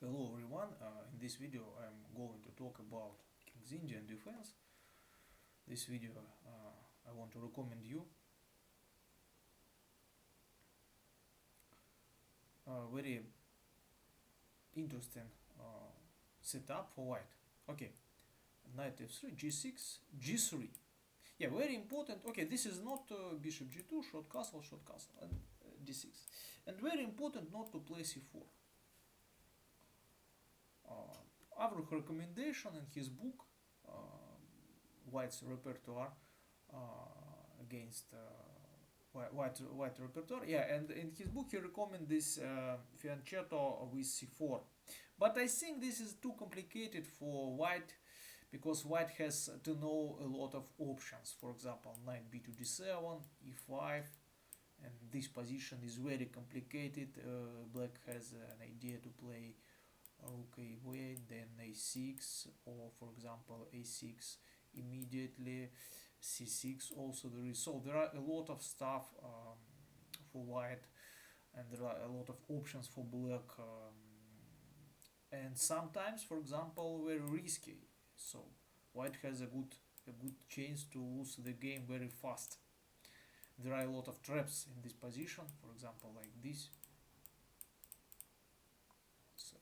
Hello everyone, in this video I'm going to talk about King's Indian defense. This video I want to recommend you a very interesting setup for white. Okay, knight f3, g6, g3. Yeah, very important. Okay, this is not bishop g2, short castle, and d6. And very important not to play c4. Our recommendation in his book, White's repertoire against white repertoire. Yeah, and in his book he recommends this fianchetto with c4. But I think this is too complicated for white because white has to know a lot of options. For example, knight b to d7, e5, and this position is very complicated. Black has an idea to play rook a8, then a6, or for example a6 immediately, c6 also there is. So there are a lot of stuff for white, and there are a lot of options for black, and sometimes, for example, very risky. So white has a good chance to lose the game very fast. There are a lot of traps in this position, for example, like this. So,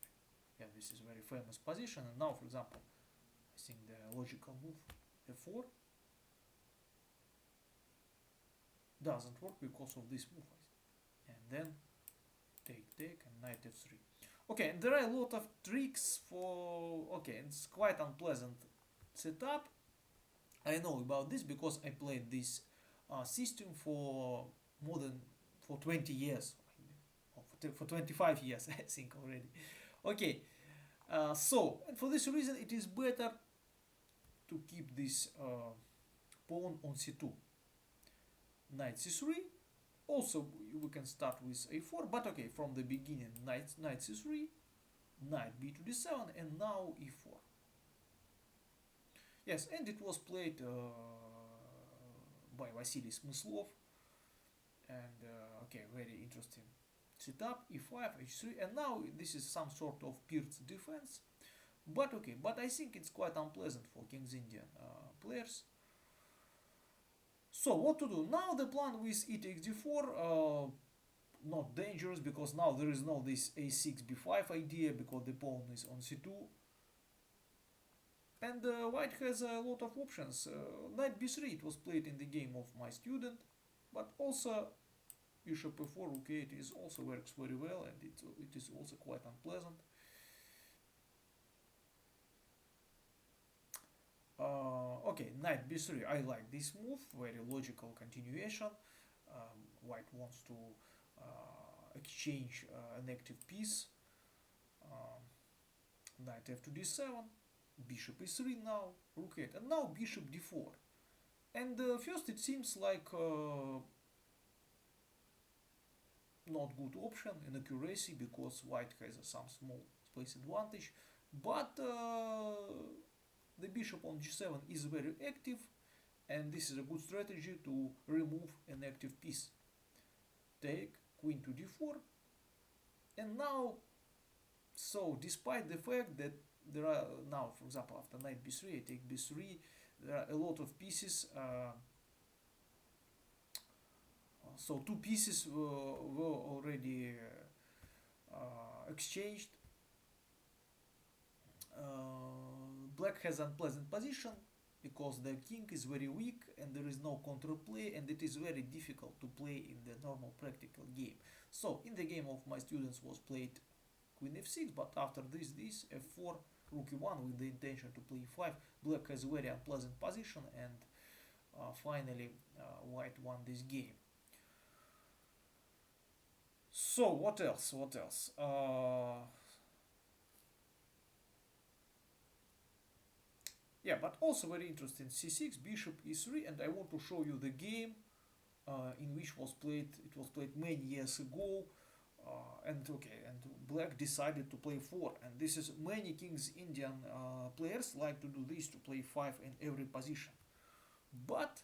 yeah, this is a very famous position. And now, for example, I think the logical move f4 doesn't work because of this move, and then take and knight f3. Okay, and there are a lot of tricks for. Okay, it's quite unpleasant setup. I know about this because I played this system for more than for 20 years, or for 25 years, I think already. Okay, so and for this reason, it is better to keep this pawn on c2. Knight c3. Also, we can start with a4, but okay, from the beginning, knight c3, knight b to d7, and now e4. Yes, and it was played by Vasily Smyslov, and okay, very interesting setup, e5, h3, and now this is some sort of Pirt's defense, but okay, but I think it's quite unpleasant for King's Indian players. So what to do? Now the plan with e takes d4, not dangerous because now there is no this a6 b5 idea because the pawn is on c2. And white has a lot of options. Knight b3, it was played in the game of my student, but also bishop f4, rook a8 is also works very well, and it is also quite unpleasant. Okay, knight b3, I like this move, very logical continuation. White wants to exchange an active piece. Knight f to d7, bishop e3 now, rook 8, and now bishop d4. And first it seems like not good option in accuracy because white has some small space advantage, but the bishop on g7 is very active, and this is a good strategy to remove an active piece. Take queen to d4, and now, so despite the fact that there are now, for example, after knight b3, I take b3, there are a lot of pieces. So two pieces were already exchanged. Black has unpleasant position because the king is very weak and there is no counterplay, and it is very difficult to play in the normal practical game. So in the game of my students was played queen f6, but after this f4, rook e1 with the intention to play e5. Black has a very unpleasant position, and finally white won this game. So what else? What else? Yeah, but also very interesting c6, bishop e3, and I want to show you the game in which was played. It was played many years ago, and okay, and black decided to play 4, and this is many King's Indian players like to do this, to play 5 in every position. But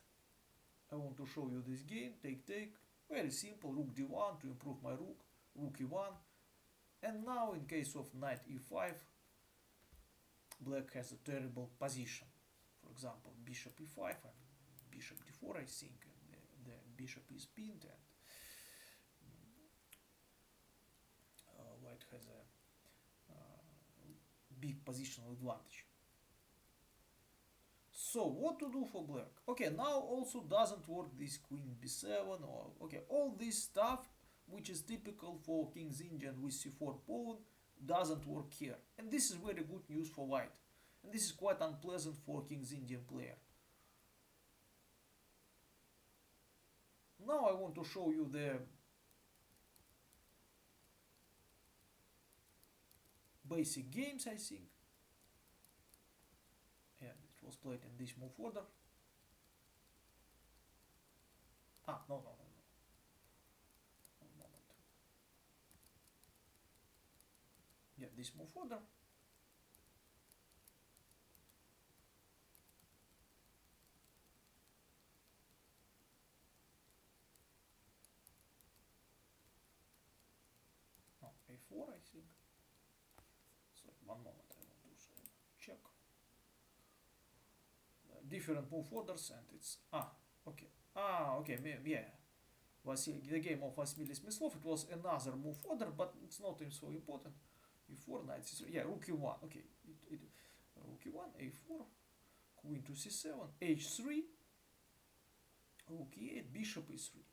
I want to show you this game. Take, very simple, rook d1 to improve my rook, rook e1, And now in case of knight e5, black has a terrible position. For example, bishop e5 and bishop d4, I think, and the bishop is pinned, and white has a big positional advantage. So what to do for black? Okay, now also doesn't work this queen b7, or okay, all this stuff which is typical for king's Indian with c4 pawn doesn't work here. And this is very good news for white. And this is quite unpleasant for king's Indian player. Now I want to show you the basic games, I think. And it was played in this move order. No. One moment. Yeah, this move order. No, a4, I think. So one moment, I want to check. Different move orders, and it's okay. Okay, yeah. The game of Vasily Smyslov, it was another move order, but it's not so important. E4, knight c3, yeah, rook e1, okay. Rook e1, a4, queen to c7, h3, rook e8, bishop e3.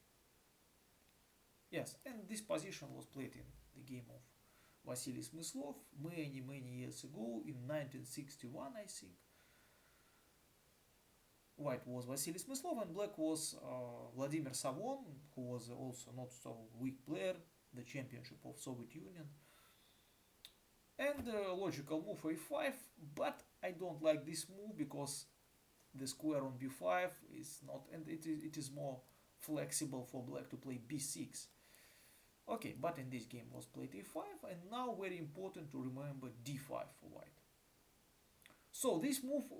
Yes, and this position was played in the game of Vasily Smyslov many years ago, in 1961, I think. White was Vasily Smyslov and black was Vladimir Savon, who was also not so weak player, the championship of Soviet Union. And logical move a5, but I don't like this move because the square on b5 is not, and it is more flexible for black to play b6. Okay, but in this game was played a5, and now very important to remember d5 for white. So this move,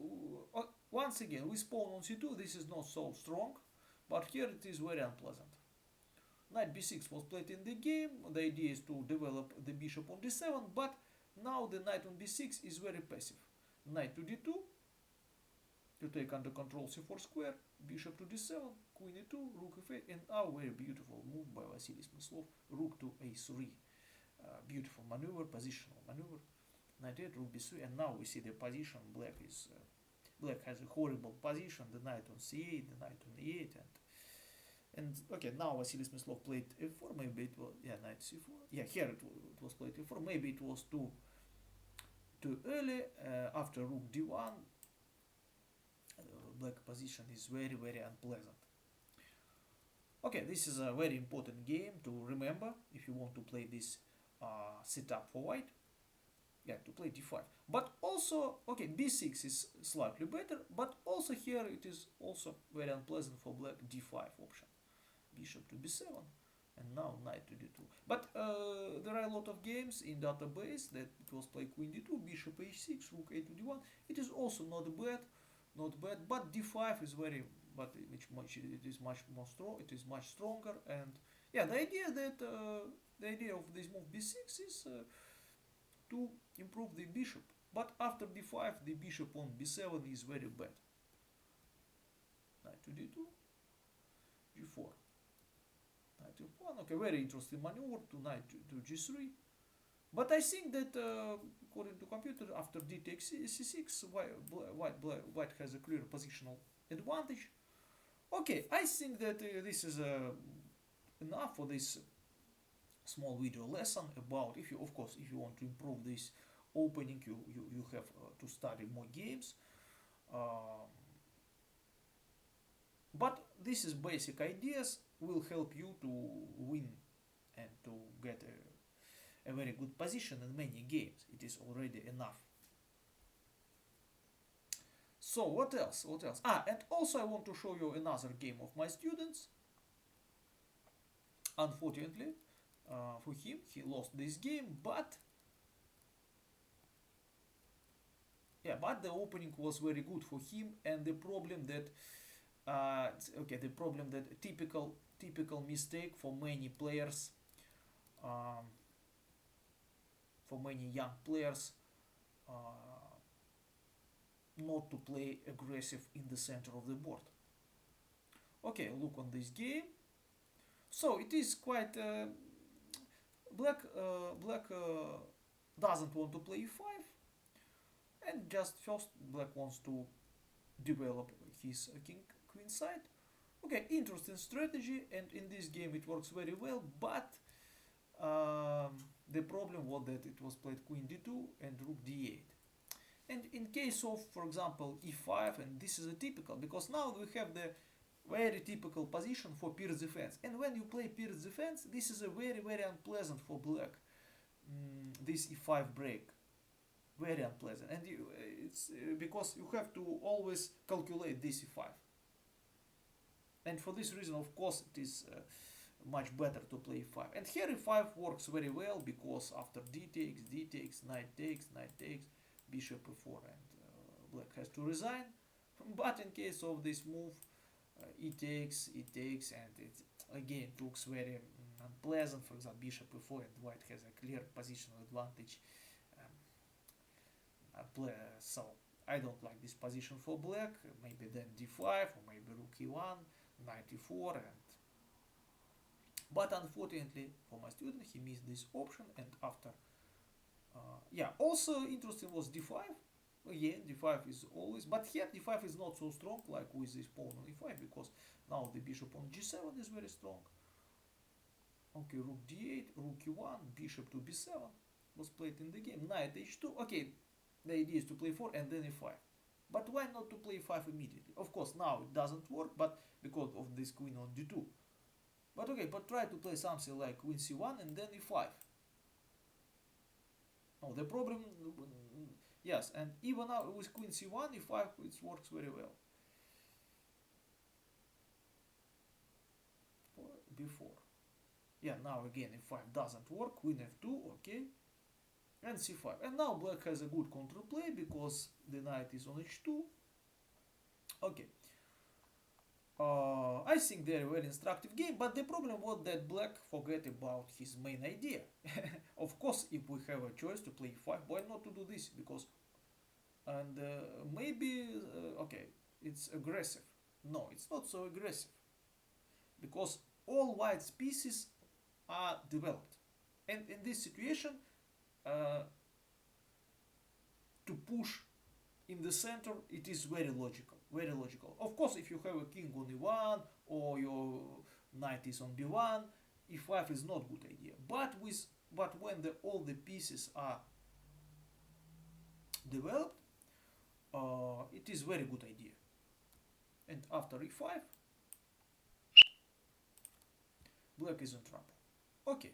once again, with pawn on c2, this is not so strong, but here it is very unpleasant. Knight b6 was played in the game. The idea is to develop the bishop on d7, but now the knight on b6 is very passive. Knight to d2, to take under control c4 square, bishop to d7, queen e2, rook f8, and now very beautiful move by Vasily Smyslov, rook to a3. Beautiful maneuver, positional maneuver. Knight 8, rook b3, and now we see the position. Black has a horrible position. The knight on c8, the knight on e8, and okay, now Vasily Smyslov played f4. Maybe it was knight c4. Yeah, here it was played f4. Maybe it was too early. After rook d1, black position is very unpleasant. Okay, this is a very important game to remember if you want to play this setup for white. Yeah, to play d5. But also, okay, b6 is slightly better, but also here it is also very unpleasant for black d5 option. Bishop to b7, and now knight to d2. But there are a lot of games in database that it was played queen d2, bishop h6, rook a to d1. It is also not bad, but d5 is very, but it is much more strong. It is much stronger, and yeah, the idea of this move b6 is to improve the bishop, but after d5 the bishop on b7 is very bad. Knight to d2, g4, knight f1. Okay, very interesting maneuver to knight to g3, but I think that according to computer, after d takes c6, white has a clear positional advantage. Okay, I think that this is enough for this small video lesson about, if you want to improve this opening, you have to study more games, but this is basic ideas will help you to win and to get a very good position in many games. It is already enough. So what else? And also I want to show you another game of my students. Unfortunately, for him, he lost this game, but the opening was very good for him, and the problem that typical mistake for many players, for many young players uh, not to play aggressive in the center of the board. Okay, look on this game. So it is quite black doesn't want to play e5, and just first black wants to develop his king queen side. Okay, interesting strategy, and in this game it works very well, but the problem was that it was played queen d2 and rook d8. And in case of, for example, e5, and this is a typical, because now we have the very typical position for Pierce defense. And when you play Pierce defense, this is a very unpleasant for black. This e5 break, very unpleasant, and it's because you have to always calculate this e5. And for this reason, of course, it is much better to play e5. And here e5 works very well because after d takes, knight takes, bishop e4, and black has to resign. But in case of this move, e takes, and it again looks very unpleasant. For example, bishop e4, and white has a clear positional advantage. So I don't like this position for black. Maybe then d5, or maybe rook e1, knight e4, but unfortunately for my student, he missed this option. And after, also interesting was d5. Again, d5 is always, but here d5 is not so strong like with this pawn on e5, because now the bishop on g7 is very strong. Okay, rook d8, rook e1, bishop to b7 was played in the game. Knight h2. Okay, the idea is to play 4 and then e5. But why not to play 5 immediately? Of course, now it doesn't work, but because of this queen on d2. But okay, but try to play something like queen c1 and then e5. No, the problem, yes, and even now with queen c1, e5, it works very well. Before. Yeah, now again, e5 doesn't work, queen f2, okay, and c5. And now black has a good counterplay because the knight is on h2. Okay. I think they're a very instructive game, but the problem was that black forget about his main idea. Of course, if we have a choice to play e5, why not to do this? Because, and maybe, okay, it's aggressive. No, it's not so aggressive. Because all white's pieces are developed. And in this situation, to push in the center, it is very logical. Very logical. Of course, if you have a king on e1 or your knight is on b1, e5 is not good idea. But when all the pieces are developed, it is very good idea. And after e5, black is in trouble. Okay.